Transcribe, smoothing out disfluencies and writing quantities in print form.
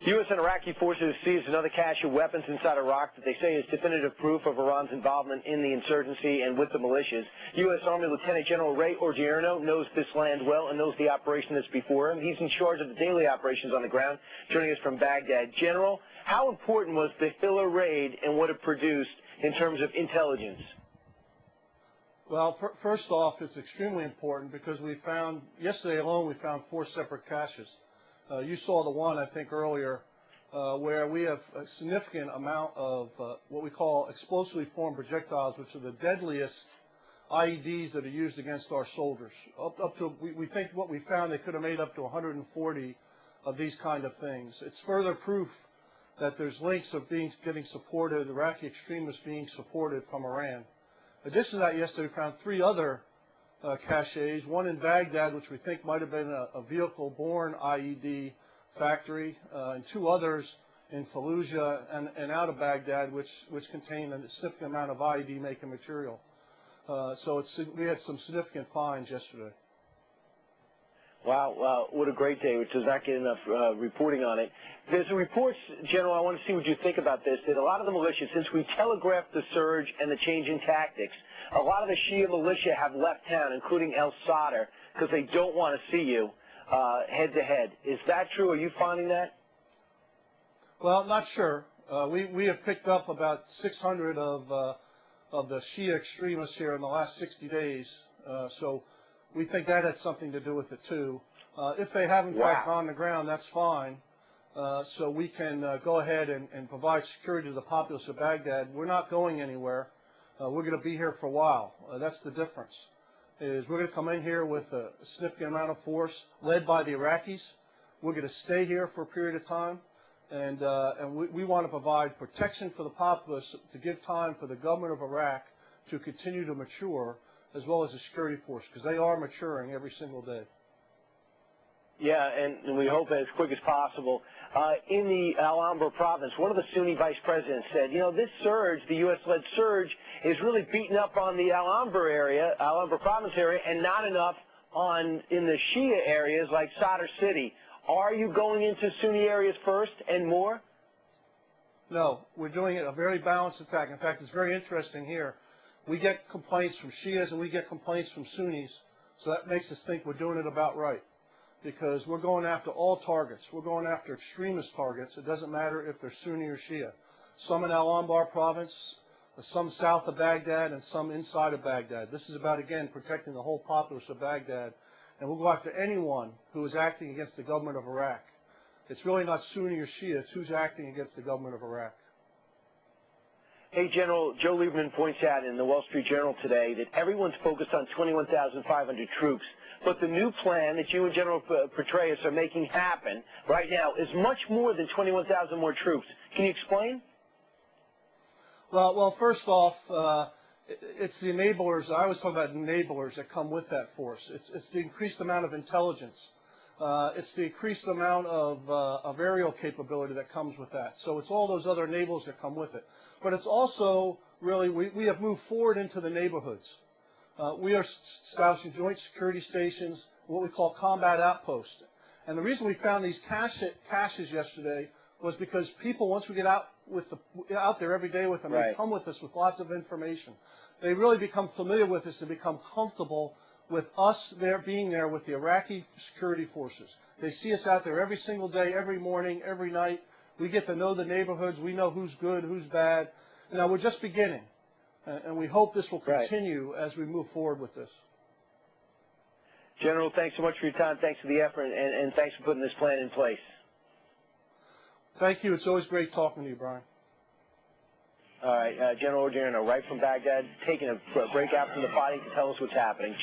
U.S. and Iraqi forces seized another cache of weapons inside Iraq that they say is definitive proof of Iran's involvement in the insurgency and with the militias. U.S. Army Lt Gen Odierno knows this land well and knows the operation that's before him. He's in charge of the daily operations on the ground, joining us from Baghdad. General, how important was the Hilla raid and what it produced in terms of intelligence? Well, first off, it's extremely important because we found, yesterday alone, we found 4 separate caches. You saw the one, I think, earlier, where we have a significant amount of what we call explosively formed projectiles, which are the deadliest IEDs that are used against our soldiers. Up to, we think what we found, they could have made up to 140 of these kind of things. It's further proof that there's links of getting supported, Iraqi extremists being supported from Iran. In addition to that, yesterday we found 3 other caches, one in Baghdad, which we think might have been a vehicle-borne IED factory, and 2 others in Fallujah and out of Baghdad, which contain a significant amount of IED-making material. So we had some significant finds yesterday. Wow, wow, what a great day, which does not get enough reporting on it. There's reports, General, I want to see what you think about this, that a lot of the militia, since we telegraphed the surge and the change in tactics, a lot of the Shia militia have left town, including El Sadr, because they don't want to see you head-to-head. Is that true? Are you finding that? Well, not sure. We have picked up about 600 of the Shia extremists here in the last 60 days, so we think that had something to do with it, too. If they have, in fact, on the ground, that's fine. So we can go ahead and provide security to the populace of Baghdad. We're not going anywhere. We're going to be here for a while. That's the difference. Is we're going to come in here with a significant amount of force led by the Iraqis. We're going to stay here for a period of time, and we want to provide protection for the populace to give time for the government of Iraq to continue to mature, as well as the security force, because they are maturing every single day. Yeah, and we hope as quick as possible. In the Al-Anbar province, one of the Sunni vice presidents said, you know, this surge, the U.S.-led surge, is really beating up on the Al-Anbar area, Al-Anbar province area, and not enough in the Shia areas like Sadr City. Are you going into Sunni areas first and more? No, we're doing a very balanced attack. In fact, it's very interesting here. We get complaints from Shias and we get complaints from Sunnis, so that makes us think we're doing it about right. Because we're going after all targets. We're going after extremist targets. It doesn't matter if they're Sunni or Shia. Some in Al-Anbar province, some south of Baghdad, and some inside of Baghdad. This is about, again, protecting the whole populace of Baghdad. And we'll go after anyone who is acting against the government of Iraq. It's really not Sunni or Shia. It's who's acting against the government of Iraq. Hey, General, Joe Lieberman points out in the Wall Street Journal today that everyone's focused on 21,500 troops. But the new plan that you and General Petraeus are making happen right now is much more than 21,000 more troops. Can you explain? Well, first off, it's the enablers. I always talk about enablers that come with that force. It's the increased amount of intelligence. It's the increased amount of aerial capability that comes with that. So it's all those other enablers that come with it. But it's also really, we have moved forward into the neighborhoods. We are establishing joint security stations, what we call combat outposts. And the reason we found these caches yesterday was because people, once we get out there every day with them, they come with us with lots of information. They really become familiar with us and become comfortable with us being there with the Iraqi security forces. They see us out there every single day, every morning, every night. We get to know the neighborhoods. We know who's good, who's bad. Now, we're just beginning. And we hope this will continue as we move forward with this. General, thanks so much for your time. Thanks for the effort, and thanks for putting this plan in place. Thank you. It's always great talking to you, Brian. All right, General Odierno, right from Baghdad, taking a break out from the fighting to tell us what's happening.